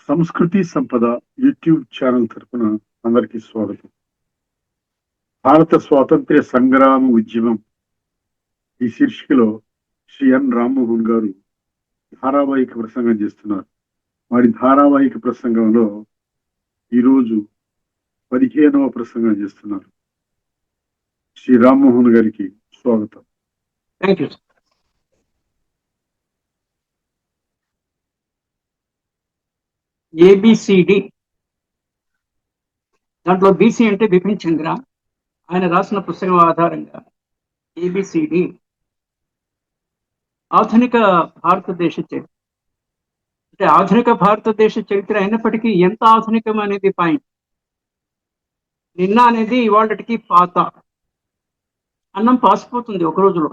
సంస్కృతి సంపద YouTube channel తరపున అందరికీ స్వాగతం. భారత స్వాతంత్ర్య సంగ్రామ ఉద్యమం ఈ శీర్షికలో శ్రీ ఎన్ రామ్మోహన్ గారు ధారావాహిక ప్రసంగం చేస్తున్నారు. వారి ధారావాహిక ప్రసంగంలో ఈరోజు 15వ ప్రసంగం చేస్తున్నారు. శ్రీ రామ్మోహన్ గారికి స్వాగతం. Thank you. ఏబిసిడి, దాంట్లో బీసీ అంటే బిపిన్ చంద్ర, ఆయన రాసిన పుస్తకం ఆధారంగా ఏబిసిడి ఆధునిక భారతదేశ చరిత్ర. అంటే ఆధునిక భారతదేశ చరిత్ర అయినప్పటికీ ఎంత ఆధునికం అనేది పాయింట్. నిన్న అనేది ఇవాళకి పాత. అన్నం పాసిపోతుంది ఒక రోజులో.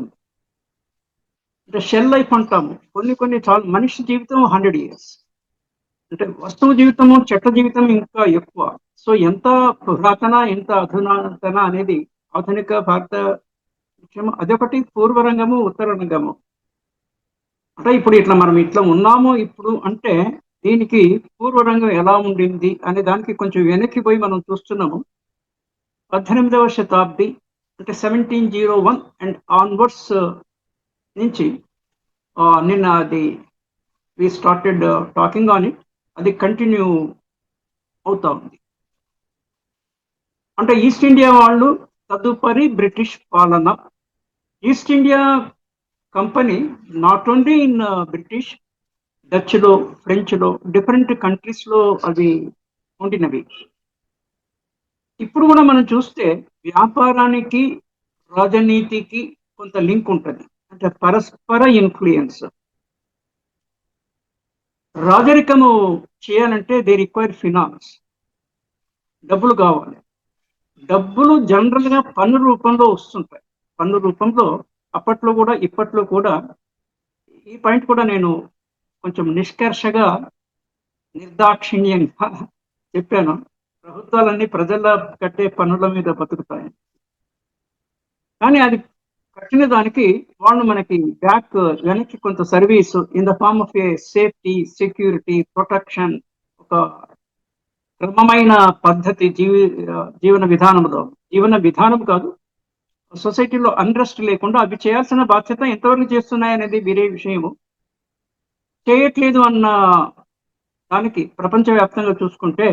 అంటే షెల్ లైఫ్ అంటాము. కొన్ని చాలా మనిషి జీవితం 100 years. అంటే వస్తువు జీవితము, చెట్ల జీవితం ఇంకా ఎక్కువ. సో ఎంత పురాతన, ఎంత అధునాతన అనేది ఆధునిక భారత విషయం. అదొకటి పూర్వరంగము, ఉత్తర రంగము. అంటే ఇప్పుడు ఇట్లా మనం ఇట్లా ఉన్నాము ఇప్పుడు అంటే దీనికి పూర్వరంగం ఎలా ఉండింది అనే దానికి కొంచెం వెనక్కి పోయి మనం చూస్తున్నాము. 18వ శతాబ్ది అంటే 1701 అండ్ ఆన్వర్డ్స్ నుంచి నిన్న అది we started talking on it. అది కంటిన్యూ అవుతా ఉంది. అంటే ఈస్ట్ ఇండియా వాళ్ళు తదుపరి బ్రిటిష్ పాలన. East India company not only in British, డచ్లో, ఫ్రెంచ్లో, డిఫరెంట్ కంట్రీస్లో అవి ఉండినవి. ఇప్పుడు కూడా మనం చూస్తే వ్యాపారానికి, రాజనీతికి కొంత లింక్ ఉంటుంది. అంటే పరస్పర ఇన్ఫ్లుయెన్స్. రాజరికము చేయాలంటే దే రిక్వైర్ ఫినాన్స్, డబ్బులు కావాలి. డబ్బులు జనరల్గా పన్ను రూపంలో వస్తుంటాయి. పన్ను రూపంలో అప్పట్లో కూడా ఇప్పట్లో కూడా. ఈ పాయింట్ కూడా నేను కొంచెం నిష్కర్షగా, నిర్దాక్షిణ్యంగా చెప్పాను. ప్రభుత్వాలన్నీ ప్రజల కట్టే పన్నుల మీద బతుకుతాయి. కానీ అది కట్టిన దానికి వాళ్ళు మనకి బ్యాక్ వెనక్కి కొంత service in the form of a safety, security, protection, ఒక క్రమమైన పద్ధతి, జీవన విధానం కాదు, సొసైటీలో అన్రెస్ట్ లేకుండా అవి చేయాల్సిన బాధ్యత ఎంతవరకు చేస్తున్నాయనేది వేరే విషయము. చేయట్లేదు అన్న దానికి ప్రపంచవ్యాప్తంగా చూసుకుంటే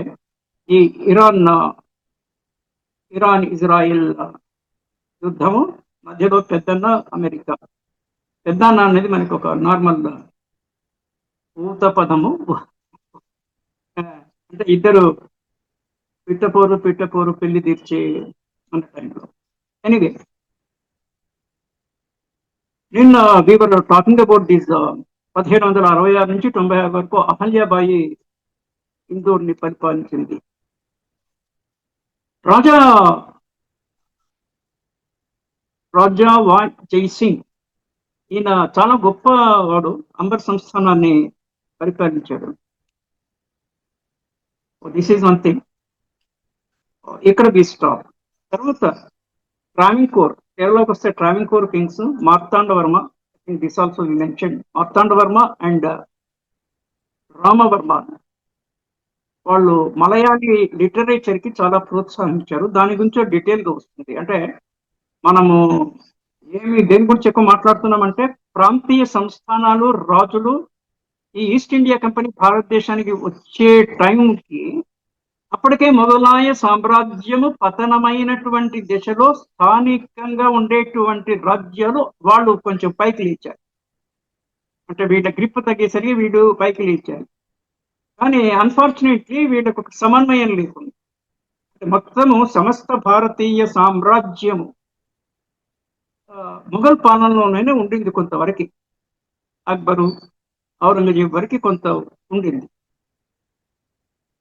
ఈ ఇరాన్ ఇజ్రాయిల్ యుద్ధము మధ్యలో పెద్దన్న అమెరికా. పెద్దన్న అనేది మనకి ఒక నార్మల్ ఊత పదము. అంటే ఇద్దరు పిట్టపోరు పెళ్లి తీర్చే అన్న టైంలో. ఎనీవే, నిన్న we were talking about this 1766 నుంచి 96 వరకు అహల్యాబాయి ఇందోర్ని పరిపాలించింది. రాజా జైసింగ్ ఈయన చాలా గొప్పవాడు. అంబర్ సంస్థానాన్ని పరిపాలించాడు. This is one thing. ఇక్కడ వి స్టాప్. తర్వాత ట్రావెన్కోర్, కేరళకు వస్తే Travancore kings, Marthanda Varma, this also we mention. Marthanda Varma and Rama Varma వాళ్ళు మలయాళీ లిటరేచర్కి చాలా ప్రోత్సహించారు. దాని గురించి డీటెయిల్గా వస్తుంది. అంటే మనము దేని గురించి ఎక్కువ మాట్లాడుతున్నామంటే ప్రాంతీయ సంస్థానాలు, రాజులు. ఈ ఈస్ట్ ఇండియా కంపెనీ భారతదేశానికి వచ్చే టైంకి అప్పటికే మొఘలాయ సామ్రాజ్యము పతనమైనటువంటి దశలో స్థానికంగా ఉండేటువంటి రాజ్యాలు వాళ్ళు కొంచెం పైకి లేచారు. అంటే వీళ్ళ గ్రిప్ తగ్గేసరికి వీళ్ళు పైకి లేచారు. కానీ అన్ఫార్చునేట్లీ వీళ్ళకు ఒక సమన్వయం లేకుండా మొత్తము సమస్త భారతీయ సామ్రాజ్యము ముఘల్ పాలనలోనే ఉండింది కొంతవరకు. అక్బరు, ఔరంగజేబు వరకు కొంత ఉండింది.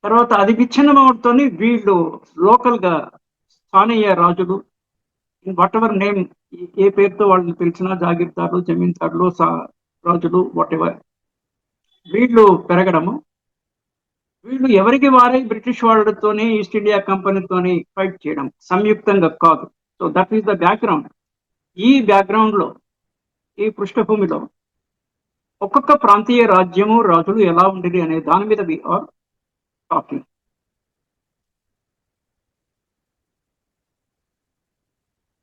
తర్వాత అది విచ్ఛిన్నమవడంతో వీళ్ళు లోకల్గా స్థానీయ రాజులు, వాట్ ఎవర్ నేమ్, ఏ పేరుతో వాళ్ళని పిలిచినా, జాగీర్దారులు, జమీందారులు, రాజులు, వాట్ ఎవర్, వీళ్ళు పెరగడము. వీళ్ళు ఎవరికి వారే బ్రిటిష్ వాళ్ళతోనే, ఈస్ట్ ఇండియా కంపెనీతోని ఫైట్ చేయడం, సంయుక్తంగా కాదు. So that is the background. ఈ బ్యాక్గ్రౌండ్లో, ఈ పృష్ఠభూమిలో ఒక్కొక్క ప్రాంతీయ రాజ్యము, రాజులు ఎలా ఉండేది అనే దాని మీద టాకింగ్.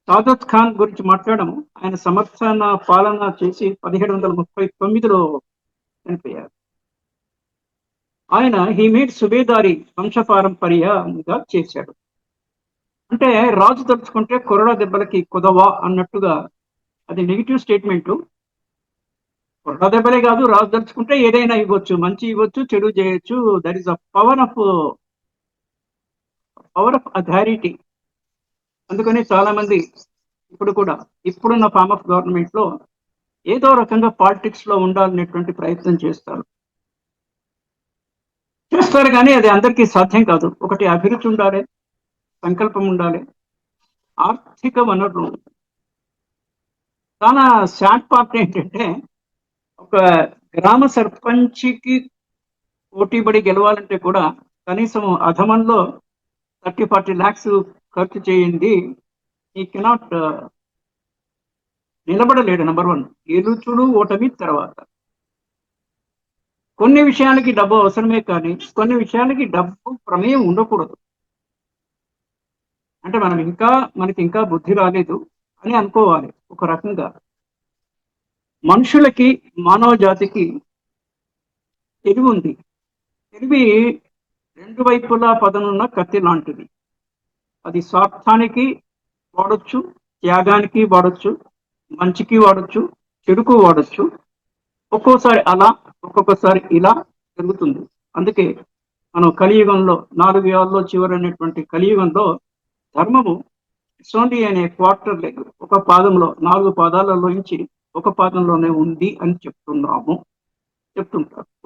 సాదత్ ఖాన్ గురించి మాట్లాడము. ఆయన సమర్థన పాలన చేసి 1739లో చనిపోయారు. ఆయన హీమేడ్ సుబేదారి వంశపారంపర్యంగా చేశాడు. అంటే రాజు తలుచుకుంటే కొరడా దెబ్బలకి కుదవా అన్నట్టుగా అది నెగిటివ్ స్టేట్మెంట్. కొరడా దెబ్బలే కాదు, రాజు తలుచుకుంటే ఏదైనా ఇవ్వచ్చు, మంచి ఇవ్వచ్చు, చెడు చేయొచ్చు. That is a power of authority. అందుకని చాలా మంది ఇప్పుడు కూడా ఇప్పుడున్న ఫార్మ్ ఆఫ్ గవర్నమెంట్ లో ఏదో రకంగా పాలిటిక్స్ లో ఉండాలనేటువంటి ప్రయత్నం చేస్తారు కానీ అది అందరికీ సాధ్యం కాదు. ఒకటి అభిరుచి ఉండాలి, సంకల్పం ఉండాలి, ఆర్థిక వనరులు. చాలా సాడ్ పార్ట్ ఏంటంటే ఒక గ్రామ సర్పంచ్కి పోటీపడి గెలవాలంటే కూడా కనీసం అధమంలో 30-40 lakhs ఖర్చు చేయండి, ఈ కెనాట్ నిలబడలేడు. నెంబర్ 1 గెలుచుడు ఓటమి తర్వాత. కొన్ని విషయాలకి డబ్బు అవసరమే కానీ కొన్ని విషయాలకి డబ్బు ప్రమేయం ఉండకూడదు. అంటే మనకి ఇంకా బుద్ధి రాలేదు అని అనుకోవాలి. ఒక రకంగా మనుషులకి, మానవ జాతికి తెలివి ఉంది. తెలివి రెండు వైపులా పదనున్న కత్తి లాంటిది. అది స్వార్థానికి వాడొచ్చు, త్యాగానికి వాడొచ్చు, మంచికి వాడొచ్చు, చెడుకు వాడొచ్చు. ఒక్కోసారి అలా, ఒక్కొక్కసారి ఇలా జరుగుతుంది. అందుకే మనం కలియుగంలో 4 యుగాల్లో చివరైనటువంటి కలియుగంలో ధర్మము సోండి అనే క్వార్టర్ లెగ్, ఒక పాదంలో 4 పాదాలలోంచి ఒక పాదంలోనే ఉంది అని చెప్తుంటారు.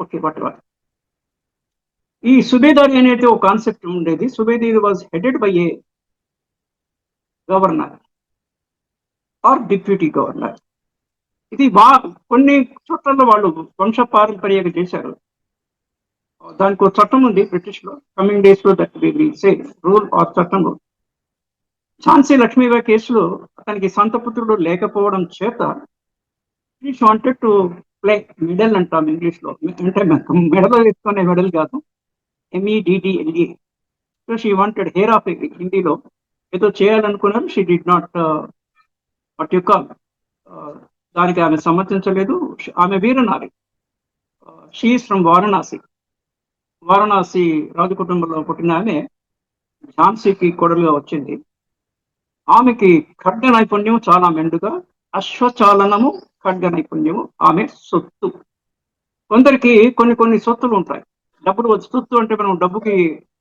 ఓకే, వాట్ ఈ సుబేదారి అనేది ఒక కాన్సెప్ట్ ఉండేది. సుబేదారి was headed by a governor or deputy governor. ఇది కొన్ని చోట్ల వాళ్ళు వంశ పారంపర్యంగా చేశారు. దానికి ఒక చట్టం ఉంది బ్రిటిష్ లో, కమింగ్ డేస్ లో that we say rule are చట్టం. ఝాన్సీ లక్ష్మీబాయి కేసులో అతనికి సొంత పుత్రుడు లేకపోవడం చేత British wanted to play meddle అంటాం ఇంగ్లీష్ లో. అంటే మెడలో వేసుకునే మెడల్ కాదు, MEDDLE. So she wanted heir of హిందీలో ఏదో చేయాలనుకున్నారు. She did not what you call, దానికి ఆమె సమర్థించలేదు. ఆమె వీరనారి. షీఈస్ ఫ్రమ్ వారణాసి రాజు కుటుంబంలో పుట్టిన ఆమె ఝాన్సీకి కొడలుగా వచ్చింది. ఆమెకి ఖడ్గ నైపుణ్యం చాలా మెండుగా, అశ్వచాలనము, ఖడ్గ నైపుణ్యము ఆమె సొత్తు. కొందరికి కొన్ని సొత్తులు ఉంటాయి. డబ్బులు సొత్తు అంటే మనం డబ్బుకి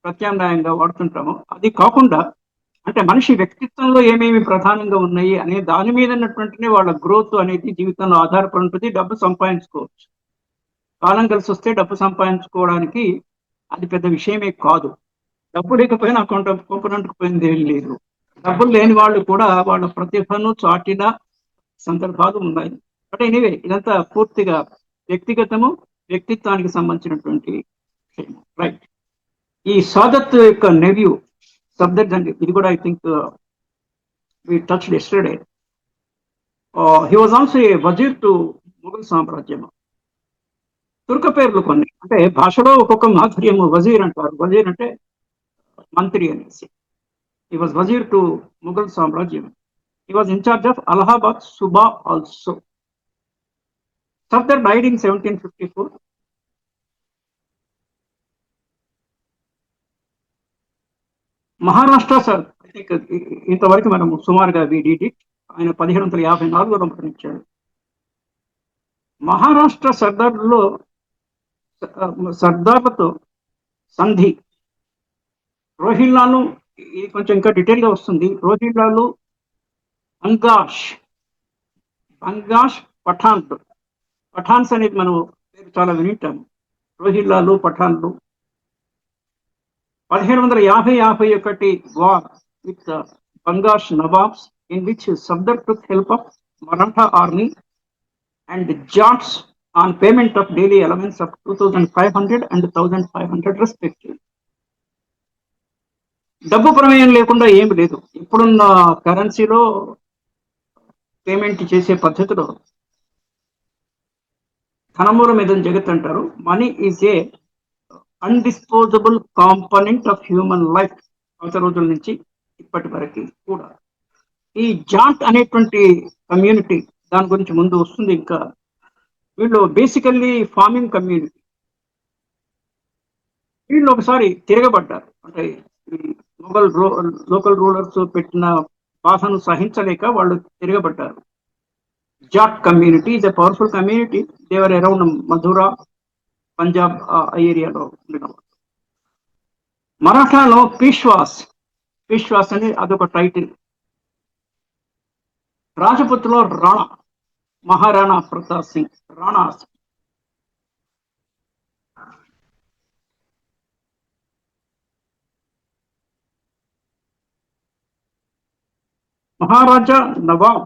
ప్రత్యామ్నాయంగా వాడుతుంటాము. అది కాకుండా అంటే మనిషి వ్యక్తిత్వంలో ఏమేమి ప్రధానంగా ఉన్నాయి అనే దాని మీద ఉన్నటువంటి వాళ్ళ గ్రోత్ అనేది జీవితంలో ఆధారపడి ఉంటుంది. డబ్బు సంపాదించుకోవచ్చు, కాలం కలిసి వస్తే డబ్బు సంపాదించుకోవడానికి అది పెద్ద విషయమే కాదు. డబ్బు లేకపోయినా అకౌంట్ పోయింది ఏం లేదు. డబ్బులు లేని వాళ్ళు కూడా వాళ్ళ ప్రతిభను చాటిన సందర్భాలు ఉన్నాయి. బట్ ఎనీవే, ఇదంతా పూర్తిగా వ్యక్తిత్వానికి సంబంధించినటువంటి విషయం. రైట్. ఈ సాదత్ యొక్క నెవ్యూ సఫ్దర్జంగ్, ఇది కూడా I think we touched yesterday. He was also a వజీర్ టు ముఘల్ సామ్రాజ్యం. తుర్క పేర్లు కొన్ని, అంటే భాషలో ఒక్కొక్క మాధుర్యము. వజీర్ అంటారు, వజీర్ అంటే మంత్రి అనేసి. He was wazir to Mughal Samrajyam. He was in charge of Allahabad Suba also. Safdar died in 1754. Maharashtra sir ఇంతవరకు మనం సుమారుగా వీడి ఆయన 1754లో మరణించాడు. మహారాష్ట్ర సర్దార్లతో సంధి, రోహిల్లాను, ఇది కొంచెం ఇంకా డీటెయిల్ గా వస్తుంది. రోహిల్లాలు, బంగాష్, పఠాన్స్ అనేది మనం చాలా వినింటాము. రోహిల్లాలు, పఠాన్లు. 1750-51 war with Bangash nawabs, in which Safdar took help of Maratha army and Jats on payment of daily allowance of 2500 and 1500 respective. డబ్బు ప్రమేయం లేకుండా ఏమి లేదు. ఇప్పుడున్న కరెన్సీలో పేమెంట్ చేసే పద్ధతిలో ధనమూలం ఏదని జగత్ అంటారు. Money is a undisposable component of human life. పాత రోజుల నుంచి ఇప్పటి వరకు కూడా ఈ జాట్ అనేటువంటి కమ్యూనిటీ, దాని గురించి ముందు వస్తుంది. ఇంకా వీళ్ళు బేసికల్లీ ఫార్మింగ్ కమ్యూనిటీ. వీళ్ళు ఒకసారి తిరగబడ్డారు. అంటే ఈ లోకల్ రూలర్స్ పెట్టిన బాధను సహించలేక వాళ్ళు తిరగబడ్డారు. Jat community is a powerful community. They were around Mathura, Punjab ఆ ఏరియాలో ఉండడం. మరాఠాలో పీష్వాస్ అని అదొక టైటిల్. రాజపుత్లో రాణా, మహారాణా ప్రతాప్ సింగ్ రాణా. మహారాజా నవాబ్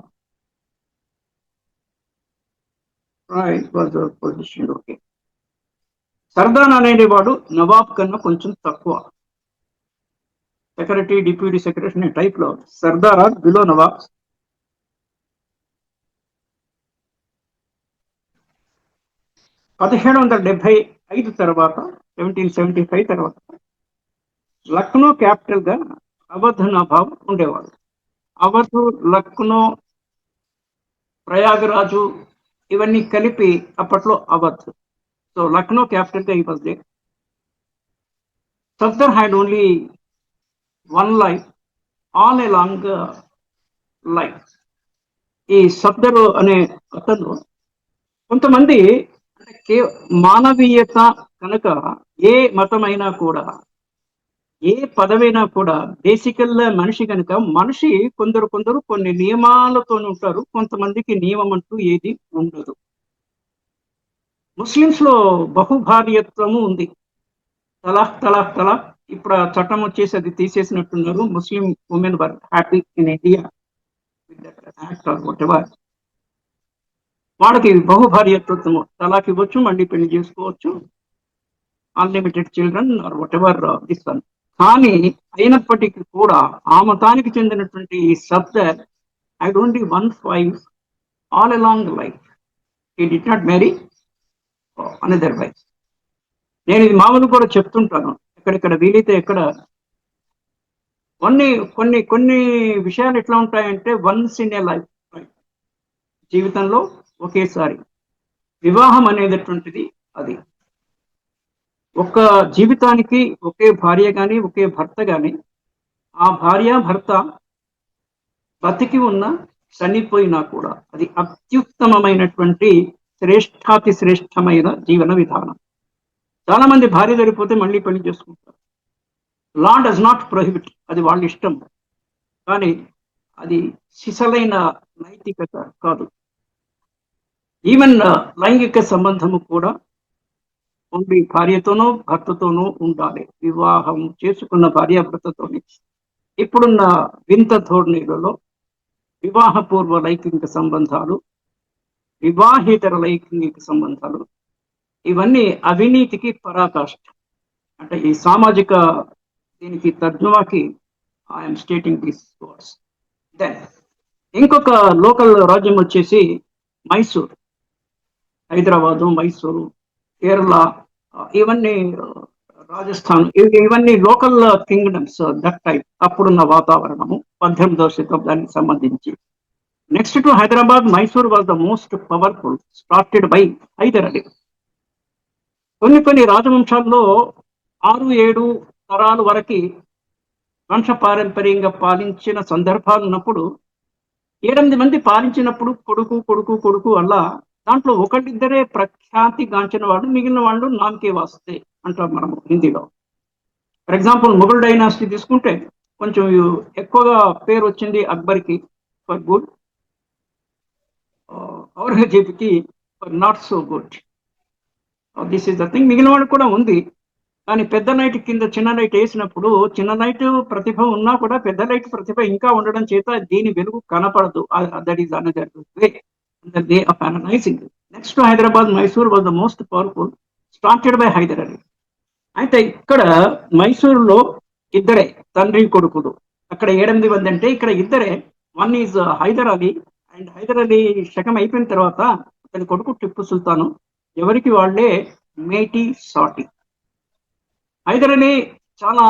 పొజిషన్. ఓకే, సర్దార్ అనేవాడు నవాబ్ కన్నా కొంచెం తక్కువ. సెక్రటరీ, డిప్యూటీ సెక్రటరీ టైప్ లో సర్దార్ బిలో నవాబ్. 1775 తర్వాత 1775 తర్వాత లక్నో క్యాపిటల్ గా అవధ్ నవాబ్ ఉండేవాడు. అవధ్, లక్నో, ప్రయాగరాజు ఇవన్నీ కలిపి అప్పట్లో అవధ్. సో లక్నో క్యాపిటల్ గా ఈ was there. Safdar had only one life, all a long life. ఈ సఫ్దర్ అనే అతను కొంతమంది అంటే మానవీయత కనుక ఏ మతమైనా కూడా, ఏ పదవైనా కూడా బేసికల్ మనిషి కనుక మనిషి కొందరు కొన్ని నియమాలతో ఉంటారు. కొంతమందికి నియమం అంటూ ఏది ఉండదు. ముస్లిమ్స్ లో బహుభార్యత్వము ఉంది. తలాక్. ఇప్పుడు ఆ చట్టం వచ్చేసి అది తీసేసినట్టున్నారు. Muslim women were happy in India with that act or whatever. వాళ్ళకి బహుభార్యత్వము, తలాక్ ఇవ్వచ్చు, మళ్ళీ పెళ్లి చేసుకోవచ్చు, unlimited children or whatever this one. కానీ అయినప్పటికీ కూడా ఆ మతానికి చెందినటువంటి ఈ Safdar had only one wife all along life. He did not marry another wife. నేను ఇది మామూలు కూడా చెప్తుంటాను, ఎక్కడెక్కడ వీలైతే ఎక్కడ. కొన్ని విషయాలు ఎట్లా ఉంటాయంటే వన్స్ ఇన్ ఏ లైఫ్, జీవితంలో ఒకేసారి వివాహం అనేటటువంటిది అది ఒక్క జీవితానికి ఒకే భార్య కానీ ఒకే భర్త కానీ, ఆ భార్య భర్త బతికి ఉన్న చనిపోయినా కూడా అది అత్యుత్తమమైనటువంటి శ్రేష్టాతి శ్రేష్టమైన జీవన విధానం. చాలా మంది భార్య సరిపోతే మళ్ళీ పెళ్లి చేసుకుంటారు. లా డస్ నాట్ ప్రొహిబిట్, అది వాళ్ళ ఇష్టం. కానీ అది సిసలైన నైతికత కాదు. ఈవెన్ లైంగిక సంబంధము కూడా ఓన్లీ భార్యతోనో భర్తతోనో ఉండాలి. వివాహం చేసుకున్న భార్యాభర్తతోని ఇప్పుడున్న వింత ధోరణిలలో వివాహపూర్వ లైంగిక సంబంధాలు, వివాహేతర లైంగిక సంబంధాలు, ఇవన్నీ అవినీతికి పరాకాష్ఠ. అంటే ఈ సామాజిక దీనికి తర్జుమాకి I'm stating this words. Then ఇంకొక లోకల్ రాజ్యం వచ్చేసి మైసూర్. హైదరాబాదు, మైసూరు, కేరళ, ఇవన్నీ రాజస్థాన్, ఇవన్నీ లోకల్ కింగ్డమ్స్ దట్ టైప్. అప్పుడున్న వాతావరణము 18వ శతాబ్దానికి సంబంధించి. Next to Hyderabad, Mysore was the most powerful, started by Hyder Ali. కొన్ని రాజవంశాల్లో 6-7 తరాల వరకు వంశపారంపర్యంగా పాలించిన సందర్భాలు ఉన్నప్పుడు 8 మంది పాలించినప్పుడు కొడుకు అలా దాంట్లో ఒకటిద్దరే ప్రఖ్యాతి గాంచిన వాడు, మిగిలిన వాళ్ళు నామకే వాస్తే అంటాం మనము హిందీలో. ఫర్ ఎగ్జాంపుల్ ముఘల్ డైనాసిటీ తీసుకుంటే కొంచెం ఎక్కువగా పేరు వచ్చింది అక్బర్కి ఫర్ గుడ్, ఔరంగజేబ్కి for not so good. This is the thing. మిగిలిన వాడు కూడా ఉంది, కానీ పెద్ద లైట్ కింద చిన్న లైట్ వేసినప్పుడు చిన్న లైట్ ప్రతిభ ఉన్నా కూడా పెద్ద లైట్ ప్రతిభ ఇంకా ఉండడం చేత దీని వెలుగు కనపడదు. That is another way of analysing. Next to Hyderabad, Mysore was the most powerful, started by Hyder Ali. అయితే ఇక్కడ మైసూరులో ఇద్దరే తండ్రి కొడుకులు, అక్కడ 8 మంది అంటే ఇక్కడ ఇద్దరే. One is Hyder Ali, and Hyder Ali శకం అయిపోయిన తర్వాత అతని కొడుకు టిప్పు సుల్తాను. ఎవరికి వాళ్ళే మేటి సాటి. హైదర్ అలీ చాలా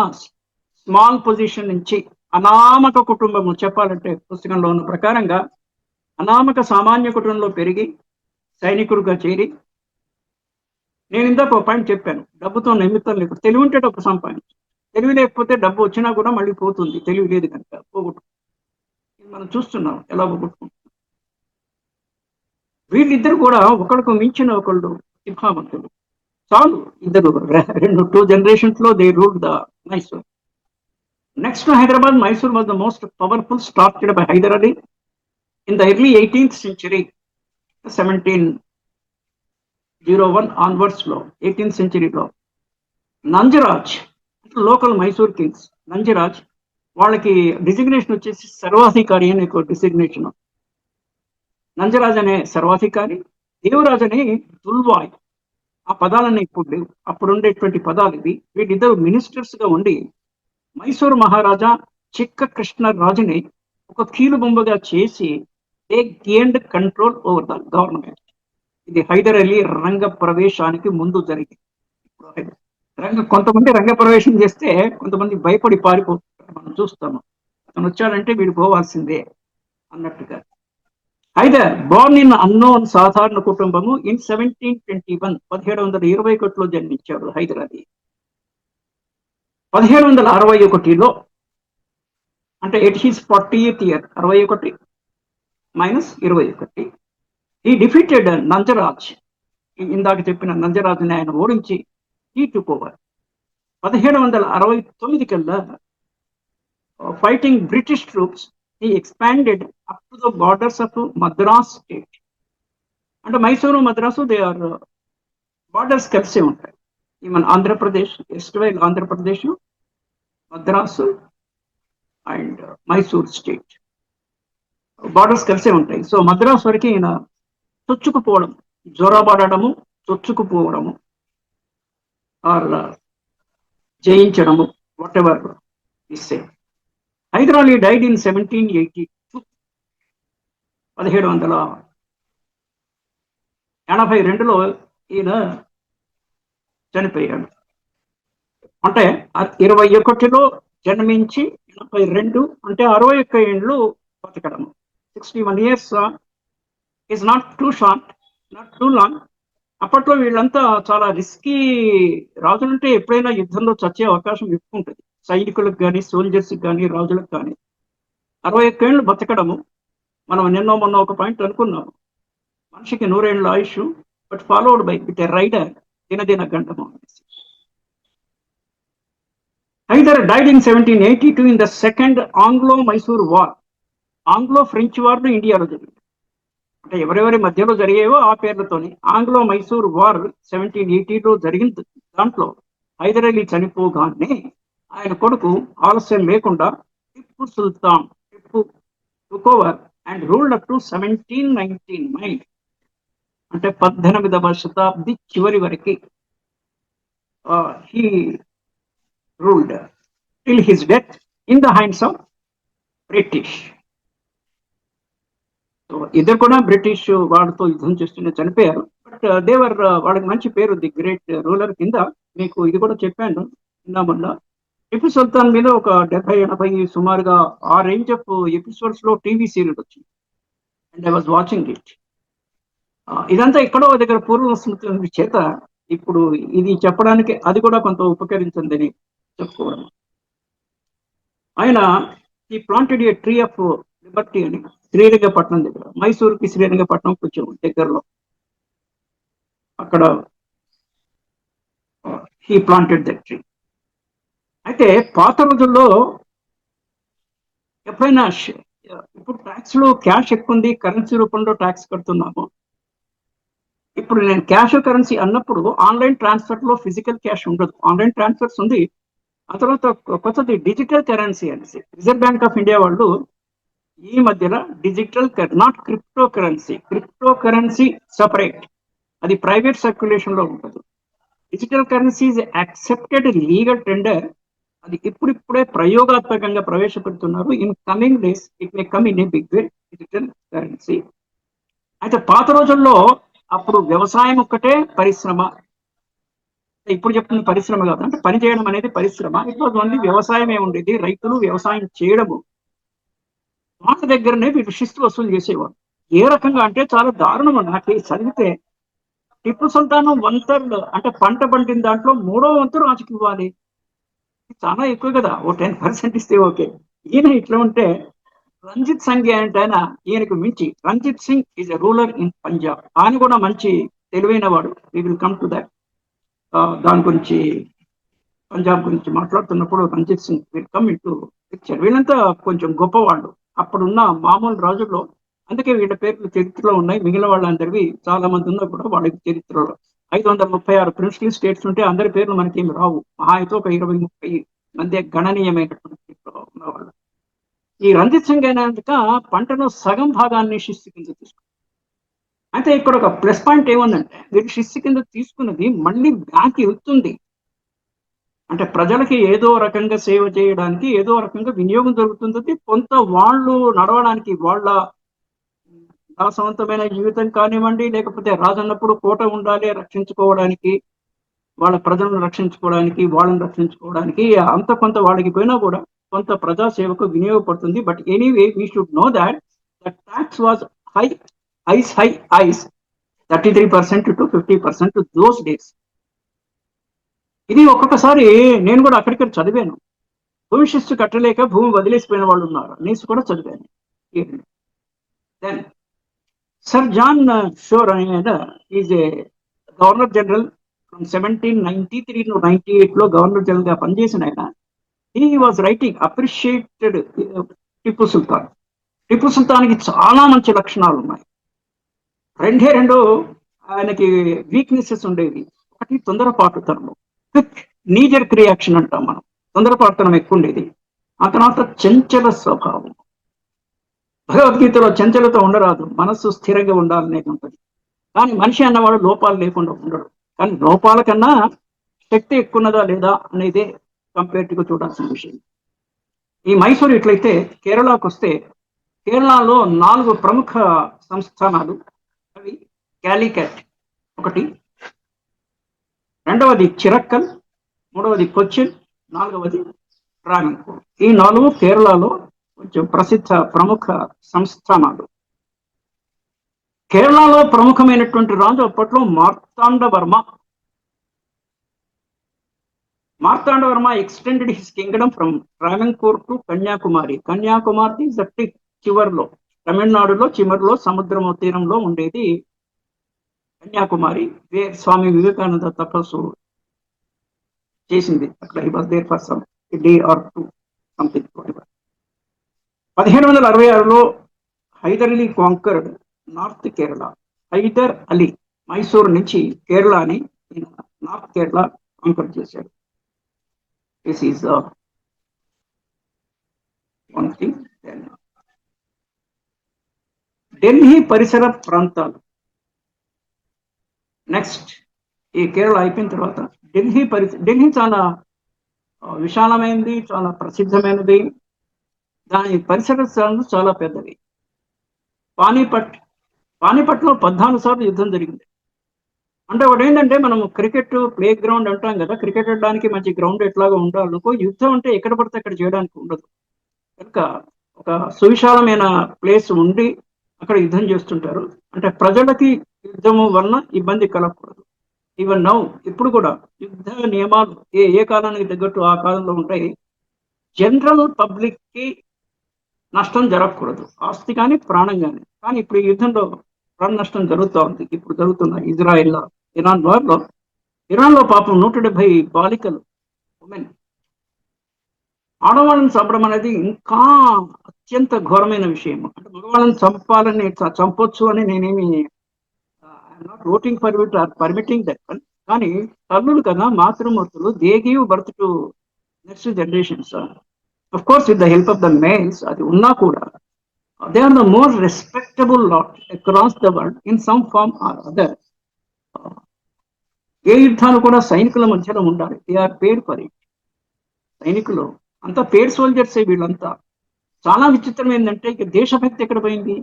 స్మాల్ పొజిషన్ నుంచి అనామక కుటుంబము, చెప్పాలంటే పుస్తకంలో ఉన్న ప్రకారంగా అనామక సామాన్య కుటుంబంలో పెరిగి సైనికుడిగా చేరి, నేను ఇందాక ఒక పాయింట్ చెప్పాను, డబ్బుతో నిమిత్తం లేదు. తెలివి ఉంటే డబ్బు సంపాదించు, తెలివి లేకపోతే డబ్బు వచ్చినా కూడా మళ్ళీ పోతుంది, తెలివి లేదు కనుక పోగొట్టు. మనం చూస్తున్నాం ఎలా పోగొట్టుకుంటున్నాం. వీళ్ళిద్దరు కూడా ఒకరికి మించిన ఒకళ్ళు ప్రతిభావంతులు. చాలు ఇద్దరు, రెండు 2 generations లో they ruled the Mysore. Next to Hyderabad, Mysore was the most powerful, started by Hyder Ali in the early 18th century, 1701 onwards లో, 18th century లో. నంజరాజ్ లోకల్ మైసూర్ కింగ్స్, నంజరాజ్ వాళ్ళకి డిసిగ్నేషన్ వచ్చేసి సర్వాధికారి అని ఒక డిసిగ్నేషన్. నంజరాజ్ అనే సర్వాధికారి, దేవరాజ్ అనే దుల్వాయ్. ఆ పదాలన్నీ ఇప్పుడు లేవు, అప్పుడు ఉండేటువంటి పదాలు ఇవి. వీళ్ళిద్దరు మినిస్టర్స్ గా ఉండి మైసూర్ మహారాజా చిక్క కృష్ణ రాజుని ఒక కీలుబొమ్మగా చేసి they gained control over the government. ఇది హైదర్ అలీ రంగ ప్రవేశానికి ముందు జరిగింది. కొంతమంది రంగ ప్రవేశం చేస్తే కొంతమంది భయపడి పారిపోతుంటారు, మనం చూస్తాము. అతను వచ్చాడంటే వీడు పోవాల్సిందే అన్నట్టుగా. హైదర్ బోర్న్ ఇన్ అన్నోన్ సాధారణ కుటుంబము ఇన్ 1721, 1721లో జన్మించాడు హైదర్ అలీ. 1761లో, అంటే at his 40th year, 61 minus 21, ఈ డిఫీటెడ్ నంజరాజ్, ఇందాక చెప్పిన నంజరాజుని ఆయన ఓడించి ఈ టుక్ ఓవర్. 1769 కల్లా fighting British troops he expanded up to the borders of Madras state. అంటే Mysore Madras they are borders కలిసి ఉంటాయి. Even Andhra Pradesh, erstwhile Andhra Pradesh, Madras and Mysore state borders కలిసే ఉంటాయి. సో మద్రాసు వరకు ఈయన చొచ్చుకుపోవడం, జొరబడము, చొచ్చుకుపోవడము ఆర్ జయించడము, whatever is same. Hyder Ali died in 1782, 1782లో ఈయన చనిపోయాడు. అంటే 21లో జన్మించి 82 అంటే 61 ఏళ్ళు బతకడము. 61 years is not too short, not too long. అప్పట్లో వీళ్ళంతా చాలా రిస్కీ రాజులంటే ఎప్పుడైనా యుద్ధంలో చచ్చే అవకాశం ఎక్కువ ఉంటుంది, సైనికులకు కానీ సోల్జర్స్కి కానీ రాజులకు కానీ. 61 ఏళ్ళు బతకడము, మనం నిన్నో మొన్న ఒక పాయింట్ అనుకున్నాము, మనిషికి 100 ఏళ్ళ ఆయుష్, but followed by with a rider దినదిన గంటము. Hyder died in 1782 in the second Anglo Mysore war. Anglo French war ఇండియాలో జరిగింది, అంటే ఎవరెవరి మధ్యలో జరిగేవో ఆ పేర్లతోని ఆంగ్లో మైసూర్ వార్ 1780లో జరిగింది. దాంట్లో హైదర్ అలీ చనిపోగానే ఆయన కొడుకు ఆలస్యం లేకుండా Tipu Sultan, Tipu took over and ruled up to 1799, అంటే 18వ శతాబ్ది చివరి వరకు he ruled till his death in the hands of British. So ఇద్దరు కూడా బ్రిటిష్ వాళ్ళతో యుద్ధం చేస్తూనే చనిపోయారు. బట్ దేవర్, వాళ్ళకి మంచి పేరు, ది గ్రేట్ రూలర్ కింద. మీకు ఇది కూడా చెప్పాను నిన్న మొన్న. టిప్పు సుల్తాన్ మీద ఒక 70-80 సుమారుగా ఆ రేంజ్ ఆఫ్ ఎపిసోడ్స్ లో టీవీ సీరియల్ వచ్చింది, and I was watching it. ఇదంతా ఎక్కడో దగ్గర పూర్వ స్మృతి చేత ఇప్పుడు ఇది చెప్పడానికి అది కూడా కొంత ఉపకరించిందని చెప్పుకోవడం. ఆయన ఈ planted A tree of Liberty అని శ్రీరంగపట్నం దగ్గర, మైసూరుకి శ్రీరంగపట్నం కొంచెం దగ్గరలో, అక్కడ హీ ప్లాంటెడ్ దట్ ట్రీ. అయితే పాత రోజుల్లో ఎప్పుడైనా, ఇప్పుడు ట్యాక్స్ లో క్యాష్ ఎక్కువ ఉంది, కరెన్సీ రూపంలో ట్యాక్స్ కడుతున్నాము. ఇప్పుడు నేను క్యాష్ కరెన్సీ అన్నప్పుడు ఆన్లైన్ ట్రాన్స్ఫర్ లో ఫిజికల్ క్యాష్ ఉండదు, ఆన్లైన్ ట్రాన్స్ఫర్స్ ఉంది. ఆ తర్వాత కొత్తది డిజిటల్ కరెన్సీ అనేసి రిజర్వ్ బ్యాంక్ ఆఫ్ ఇండియా వాళ్ళు ఈ మధ్యలో digital, not crypto currency, crypto currency separate, అది ప్రైవేట్ సర్క్యులేషన్ లో ఉంటుంది. Digital currency is accepted legal tender, అది ఇప్పుడిప్పుడే ప్రయోగాత్మకంగా ప్రవేశపెడుతున్నారు. In coming days it may come in a big way, digital currency. అయితే పాత రోజుల్లో అప్పుడు వ్యవసాయం ఒక్కటే పరిశ్రమ, ఇప్పుడు చెప్తున్న పరిశ్రమ కాదు, అంటే పని చేయడం అనేది పరిశ్రమ. ఇట్ వాజ్ ఓన్లీ వ్యవసాయమే ఉండేది, రైతులు వ్యవసాయం చేయడము. వాళ్ళ దగ్గరనే వీళ్ళు శిస్తు వసూలు చేసేవారు. ఏ రకంగా అంటే చాలా దారుణం. నాకు చదివితే టిప్పు సుల్తాన్ 1/3, అంటే పంట పండిన దాంట్లో 3వ వంతు రాజుకి ఇవ్వాలి. చాలా ఎక్కువ కదా, ఓ 10% ఇస్తే ఓకే. ఈయన ఇట్లా ఉంటే రంజిత్ సంఘే అంటే ఆయన ఈయనకు మించి, Ranjit Singh is a ruler in Punjab. ఆయన కూడా మంచి తెలివైన వాడు. We will come to that. దాని గురించి, పంజాబ్ గురించి మాట్లాడుతున్నప్పుడు Ranjit Singh will come in to picture. వీళ్ళంతా కొంచెం గొప్పవాళ్ళు అప్పుడున్న మామూలు రాజుల్లో. అందుకే వీళ్ళ పేర్లు చరిత్రలో ఉన్నాయి. మిగిలిన వాళ్ళందరివి చాలా మంది ఉన్నా కూడా వాళ్ళకి చరిత్రలో 536 ప్రిన్సిపల్ స్టేట్స్ ఉంటే అందరి పేర్లు మనకేమి రావు. మహా అయితే ఒక 20-30 మంది గణనీయమైనటువంటి ఉన్నవాళ్ళు. ఈ రంజిత్ సింగ్ అయినందుక పంటలో సగం భాగాన్ని శిస్తు కింద తీసుకున్నారు. అయితే ఇక్కడ ఒక ప్లస్ పాయింట్ ఏముందంటే, వీరు శిస్తు కింద తీసుకున్నది మళ్ళీ బ్యాంక్ వెళ్తుంది. అంటే ప్రజలకి ఏదో రకంగా సేవ చేయడానికి, ఏదో రకంగా వినియోగం జరుగుతుంది. కొంత వాళ్ళు నడవడానికి, వాళ్ళ దాసవంతమైన జీవితం కానివ్వండి, లేకపోతే రాజన్నప్పుడు కోట ఉండాలి రక్షించుకోవడానికి, వాళ్ళ ప్రజలను రక్షించుకోవడానికి, వాళ్ళని రక్షించుకోవడానికి, అంత కొంత వాళ్ళకి పోయినా కూడా కొంత ప్రజాసేవకు వినియోగపడుతుంది. But anyway we should know that the tax was high, is 33% to 50% those days. ఇది ఒక్కొక్కసారి నేను కూడా అక్కడిక్కడ చదివాను. భూమి శిస్తు కట్టలేక భూమి వదిలేసిపోయిన వాళ్ళు ఉన్నారు అనేసి కూడా చదివాను. దెన్ సర్ జాన్ షోర్ ఆయన is a governor general from 1793 to 98 లో గవర్నర్ జనరల్ గా పనిచేసిన ఆయన. He was writing appreciated Tipu Sultan. Tipu సుల్తాన్కి చాలా మంచి లక్షణాలు ఉన్నాయి. రెండు ఆయనకి వీక్నెసెస్ ఉండేవి. ఒకటి తొందరపాటుతనము, క్విక్ నీజర్ రియాక్షన్ అంటాం మనం, తొందరపాటుతనం ఎక్కువ ఉండేది. ఆ తర్వాత చంచల స్వభావం. భగవద్గీతలో చంచలతో ఉండరాదు, మనస్సు స్థిరంగా ఉండాలనేది ఉంటుంది. కానీ మనిషి అన్నవాడు లోపాలు లేకుండా ఉండడు. కానీ లోపాల కన్నా శక్తి ఎక్కున్నదా లేదా అనేది కంపేరిటివ్గా చూడాల్సిన విషయం. ఈ మైసూరు ఇట్లయితే కేరళకు వస్తే, కేరళలో 4 ప్రముఖ సంస్థానాలు. అవి క్యాలికట్ ఒకటి, రెండవది చిరక్కల్, మూడవది కొచ్చిన్, 4వది ట్రావెన్కోర్. ఈ 4 కేరళలో కొంచెం ప్రసిద్ధ ప్రముఖ సంస్థానాలు. కేరళలో ప్రముఖమైనటువంటి రాజు అప్పట్లో Marthanda Varma. Marthanda Varma extended his Kingdom from Travancore to Kanyakumari. Kanyakumari is the tip, చివర్లో, తమిళనాడులో చివరిలో సముద్రం తీరంలో ఉండేది కన్యాకుమారి. వేర్ స్వామి వివేకానంద తపస్సు చేసింది. అక్కడ he was there for some day or 2 something. 1766లో హైదర్ అలీ కాంకర్డ్ నార్త్ కేరళ. హైదర్ అలీ మైసూర్ నుంచి కేరళని నార్త్ కేరళ కాంకర్ చేశాడు. This is one thing. Delhi పరిసర ప్రాంతాలు నెక్స్ట్. ఈ కేరళ అయిపోయిన తర్వాత ఢిల్లీ చాలా విశాలమైనది, చాలా ప్రసిద్ధమైనది. దాని పరిసర చాలా పెద్దవి. పానీపట్లో 14 సార్లు యుద్ధం జరిగింది. అంటే ఒకటి ఏంటంటే, మనం క్రికెట్ ప్లే గ్రౌండ్ అంటాం కదా, క్రికెట్ ఆడడానికి మంచి గ్రౌండ్ ఎట్లాగా ఉండాలనుకో, యుద్ధం అంటే ఎక్కడ పడితే అక్కడ చేయడానికి ఉండదు. కనుక ఒక సువిశాలమైన ప్లేస్ ఉండి అక్కడ యుద్ధం చేస్తుంటారు. అంటే ప్రజలకి యుద్ధము వలన ఇబ్బంది కలగకూడదు. ఈవెన్ నౌ ఇప్పుడు కూడా యుద్ధ నియమాలు ఏ కాలానికి తగ్గట్టు ఆ కాలంలో ఉంటాయి. జనరల్ పబ్లిక్ కి నష్టం జరగకూడదు, ఆస్తి కానీ ప్రాణం కానీ. కానీ ఇప్పుడు ఈ యుద్ధంలో ప్రాణ నష్టం జరుగుతూ ఉంది. ఇప్పుడు జరుగుతున్న ఇజ్రాయెల్ ఇరాన్ వార్లో, ఇరాన్లో పాపం 170 బాలికలు, ఉమెన్, ఆడవాళ్ళని చంపడం అనేది ఇంకా అత్యంత ఘోరమైన విషయం. అంటే మగవాళ్ళని చంపాలని, చంపొచ్చు అని నేనేమి not voting for it or permitting that. కానీ తల్లులు కదా, మాతృమూర్తులు, they give birth to next generations. Of course with the help of the males. అది ఉన్నా కూడా they are the more respectable lot across the world in some form or other. ఏ యుద్ధాలు కూడా సైనికుల మధ్యలో ఉండాలి. They are paid for it. సైనికులు అంతా పేడ్ సోల్జర్సే వీళ్ళంతా. చాలా విచిత్రం ఏంటంటే, ఇక దేశభక్తి ఎక్కడ పోయింది?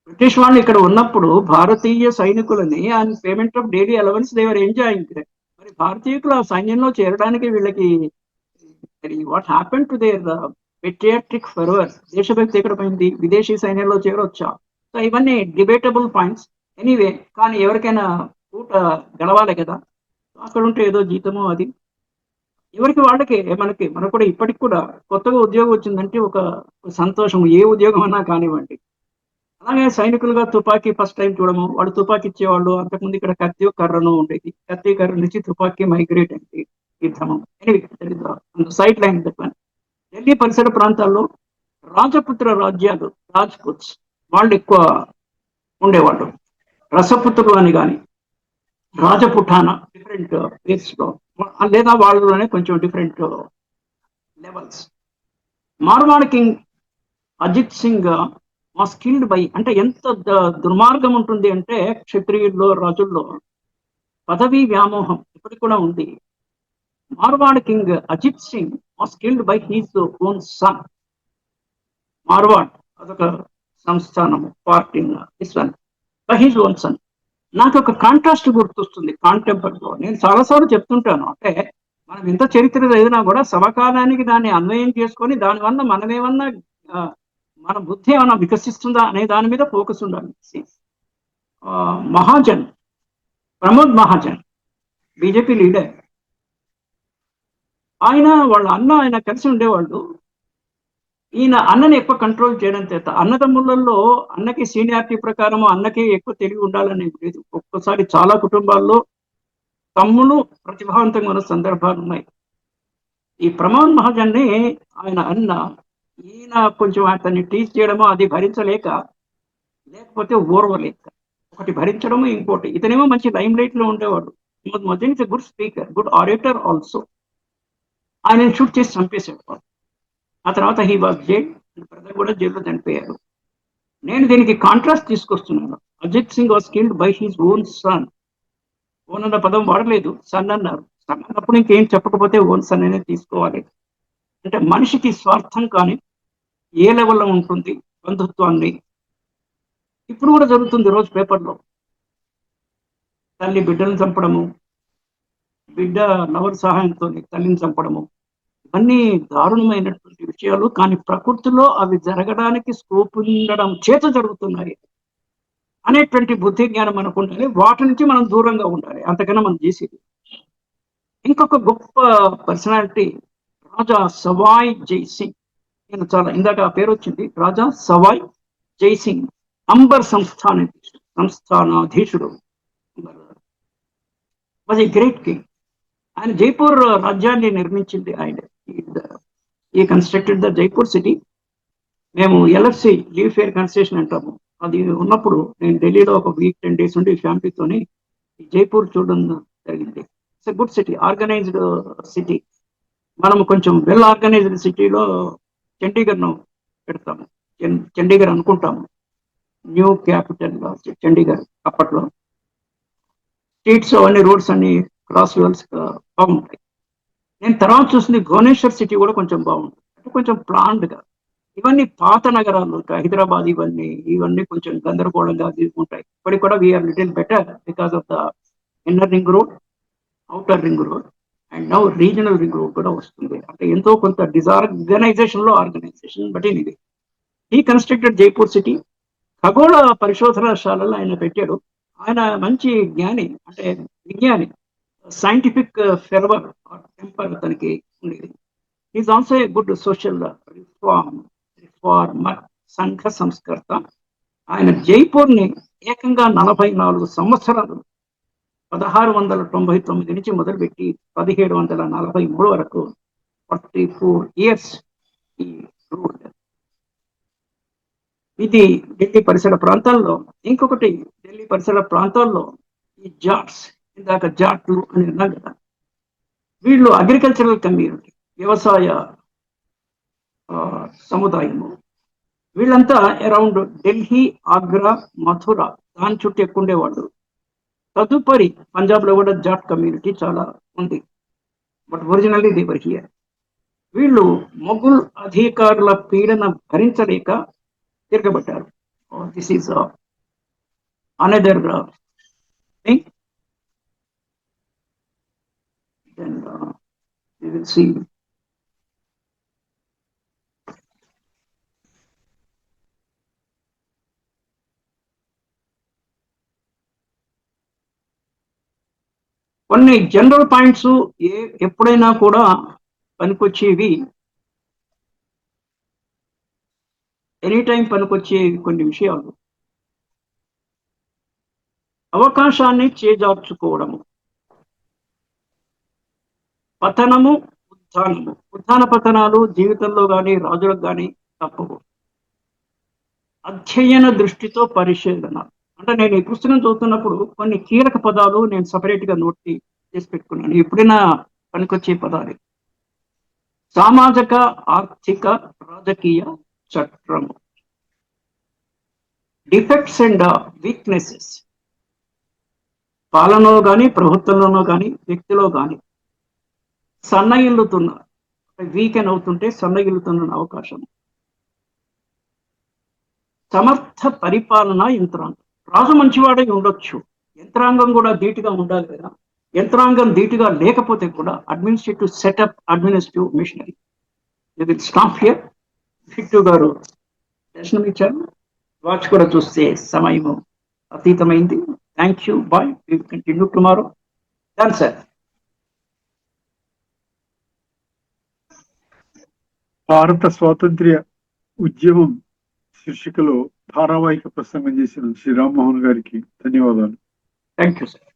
బ్రిటిష్ వాళ్ళు ఇక్కడ ఉన్నప్పుడు భారతీయ సైనికులని and payment of daily allowance they were enjoying. మరి మరి భారతీయులు ఆ సైన్యంలో చేరడానికి వీళ్ళకి what happen to their patriotic fervour, దేశభక్తి ఎక్కడ పోయింది? విదేశీ సైన్యంలో చేరొచ్చా? సో ఇవన్నీ డిబేటబుల్ పాయింట్స్. ఎనీవే, కానీ ఎవరికైనా పూట గడవాలి కదా, అక్కడ ఉంటే ఏదో జీతమో అది ఎవరికి వాళ్ళకే. మనకు కూడా ఇప్పటికి కూడా కొత్తగా ఉద్యోగం వచ్చిందంటే ఒక సంతోషం, ఏ ఉద్యోగం అన్నా కానివ్వండి. అలాగే సైనికులుగా తుపాకీ ఫస్ట్ టైం చూడము, వాళ్ళు తుపాకీ ఇచ్చేవాళ్ళు. అంతకుముందు ఇక్కడ కత్తి కర్రను ఉండేది, కత్తి కర్ర నుంచి తుపాకీ మైగ్రేట్ అయింది యుద్ధము. సైడ్ లైన్ చెప్పాను. ఢిల్లీ పరిసర ప్రాంతాల్లో రాజపుత్ర రాజ్యాలు, రాజ్పుత్స్ వాళ్ళు ఎక్కువ ఉండేవాళ్ళు. రసపుత్రులు అని కానీ రాజపుఠానా డిఫరెంట్ ప్లేస్ లో, లేదా వాళ్ళలోనే కొంచెం different levels. Marwar king Ajit Singh was killed by, అంటే ఎంత దుర్మార్గం ఉంటుంది అంటే క్షత్రియుల్లో రాజుల్లో పదవీ వ్యామోహం ఇప్పటికి కూడా ఉంది. Marwar king Ajit Singh was killed by his own son. Marwar అదొక సంస్థానము, party Islam, by his own son. నాకు ఒక కాంట్రాస్ట్ గుర్తొస్తుంది కాంటెంపరీ లో. నేను చాలాసార్లు చెప్తుంటాను, అంటే మనం ఎంత చరిత్ర ఏదైనా కూడా సమకాలానికి దాన్ని అన్వయం చేసుకొని దానివల్ల మనమేమన్నా మన బుద్ధి ఏమన్నా వికసిస్తుందా అనే దాని మీద ఫోకస్ ఉండాలి. మహాజన్, ప్రమోద్ మహాజన్ బీజేపీ లీడర్, వాళ్ళ ఆయన కలిసి ఉండేవాళ్ళు. ఈయన అన్నని ఎక్కువ కంట్రోల్ చేయడం చేత, అన్నదమ్ములలో అన్నకి సీనియారిటీ ప్రకారం అన్నకి ఎక్కువ తెలివి ఉండాలని లేదు. ఒక్కోసారి చాలా కుటుంబాల్లో తమ్ముడు ప్రతిభావంతంగా ఉన్న సందర్భాలు ఉన్నాయి. ఈ ప్రమోద్ మహాజన్ని ఆయన అన్న, ఈయన కొంచెం అతన్ని టీచ్ చేయడమో అది భరించలేక, లేకపోతే ఓర్వలేక, ఒకటి భరించడము, ఇంకోటి. ఇతనేమో మంచి లైమ్ లైట్ లో ఉండేవాడు. Mahajan is a good speaker, good orator also. ఆయన షూట్ చేసి చంపేసేవాడు. ఆ తర్వాత హీ వాజ్ జైల్, బ్రదర్ కూడా జైల్లో చనిపోయారు. నేను దీనికి కాంట్రాస్ట్ తీసుకొస్తున్నాను. Ajit Singh was killed by his own son. Own అన్న పదం వాడలేదు, సన్ అన్నారు. సన్ అన్నప్పుడు ఇంకేం చెప్పకపోతే ఓన్ సన్ అనేది తీసుకోవాలి. అంటే మనిషికి స్వార్థం కానీ ఏ లెవెల్లో ఉంటుంది బంధుత్వాన్ని. ఇప్పుడు కూడా జరుగుతుంది రోజు పేపర్లో, తల్లి బిడ్డలను చంపడము, బిడ్డ లవర్ సహాయంతో తల్లిని చంపడము, ఇవన్నీ దారుణమైనటువంటి విషయాలు. కానీ ప్రకృతిలో అవి జరగడానికి స్కోప్ ఉండడం చేత జరుగుతున్నాయి అనేటువంటి బుద్ధి జ్ఞానం మనకు ఉండాలి. వాటి నుంచి మనం దూరంగా ఉండాలి, అంతకన్నా మనం చేసేది. ఇంకొక గొప్ప పర్సనాలిటీ రాజా సవాయ్ జై సింగ్. నేను చాలా ఇందాక ఆ పేరు వచ్చింది, రాజా సవాయ్ జై సింగ్, అంబర్ సంస్థానాధీశుడు. Was a great king. ఆయన జైపూర్ రాజ్యాన్ని నిర్మించింది ఆయన. He constructed the Jaipur city. మేము ఎల్ఎఫ్సి, లీవ్ ఫేర్ కన్స్ట్రక్షన్ అంటాము. అది ఉన్నప్పుడు నేను ఢిల్లీలో ఒక వీక్ 10 days ఉండి ఫ్యామిలీతోని జైపూర్ చూడడం జరిగింది. It's a good city, organised city. మనము కొంచెం వెల్ ఆర్గనైజ్డ్ సిటీలో చండీగఢ్ను పెడతాము, చండీగఢ్ అనుకుంటాము, న్యూ క్యాపిటల్ చండీగఢ్. అప్పట్లో స్ట్రీట్స్ అన్ని, రోడ్స్ అన్ని క్రాస్ వెల్స్ బాగుంటాయి. నేను తర్వాత చూసింది భువనేశ్వర్ సిటీ కూడా కొంచెం బాగుంటుంది, అంటే కొంచెం ప్లాన్డ్గా. ఇవన్నీ పాత నగరాలు, హైదరాబాద్ ఇవన్నీ కొంచెం గందరగోళంగా తీసుకుంటాయి. ఇప్పటికి కూడా we are little better because of the inner ring road, outer ring road, and now regional ring road కూడా వస్తుంది. అంటే ఎంతో కొంత డిజార్గనైజేషన్ లో ఆర్గనైజేషన్. బట్ ఇది ఈ కన్స్ట్రక్టెడ్ జైపూర్ సిటీ. ఖగోళ పరిశోధనశాలలో ఆయన పెట్టాడు. ఆయన మంచి జ్ఞాని, అంటే విజ్ఞాని, సైంటిఫిక్ ఫెర్వర్ టెంపర్ తనకి ఉండేది. Is also a good social reformer, సంఘ సంస్కర్త. ఆయన జైపూర్ ని ఏకంగా 44 సంవత్సరాలు, 1699 నుంచి మొదలుపెట్టి 1743 వరకు 44 years ఈ రూల్. ఇది ఢిల్లీ పరిసర ప్రాంతాల్లో. ఇంకొకటి, ఢిల్లీ పరిసర ప్రాంతాల్లో ఈ జాట్స్, ఇందాక జాట్లు అని అన్నాం కదా, వీళ్ళు అగ్రికల్చరల్ కమ్యూనిటీ, వ్యవసాయ సముదాయము. వీళ్ళంతా అరౌండ్ ఢిల్లీ, ఆగ్రా, మథుర దాని చుట్టూ ఎక్కువ ఉండేవాళ్ళు. తదుపరి పంజాబ్ లో కూడా జాట్ కమ్యూనిటీ చాలా ఉంది, but originally they were here. వీళ్ళు మొఘల్ అధికారుల పీడన భరించలేక తిరగబడ్డారు. This is another thing. And we will see. కొన్ని జనరల్ పాయింట్స్ ఎప్పుడైనా కూడా పనికొచ్చేవి, ఎనీ టైం పనికొచ్చేవి కొన్ని విషయాలు. అవకాశాన్ని చేజార్చుకోవడము, పతనము, ఉత్థానము. ఉత్థాన పతనాలు జీవితంలో కానీ రాజులకు కానీ తప్పవు. అధ్యయన దృష్టితో పరిశీలన. అంటే నేను ఈ పుస్తకం చదువుతున్నప్పుడు కొన్ని కీలక పదాలు నేను సపరేట్ గా నోట్ చేసి పెట్టుకున్నాను, ఎప్పుడైనా పనికొచ్చే పదాలు. సామాజిక, ఆర్థిక, రాజకీయ చట్రము. Defects and weaknesses. పాలనలో కానీ ప్రభుత్వంలోనో కానీ వ్యక్తిలో కానీ సన్నగిల్లుతున్న, వీకెన్ అవుతుంటే సన్నగిల్లుతున్న అవకాశం. సమర్థ పరిపాలన యంత్రాంగం. రాజు మంచివాడై ఉండొచ్చు, యంత్రాంగం కూడా ధీటుగా ఉండాలి కదా. యంత్రాంగం ధీటుగా లేకపోతే కూడా అడ్మినిస్ట్రేటివ్ సెటప్, అడ్మినిస్ట్రేటివ్ మిషనరీ. ఇది స్టాప్ హియర్. ఫిట్టు గారు దర్శనం ఇచ్చారు. వాచ్ కూడా చూస్తే సమయం అతీతమైంది. Thank you, bye. We will continue tomorrow. Done sir. భారత స్వాతంత్ర్య ఉద్యమం శీర్షికలో ధారావాహిక ప్రసంగం చేసిన శ్రీ రామ్మోహన్ గారికి ధన్యవాదాలు. Thank you sir.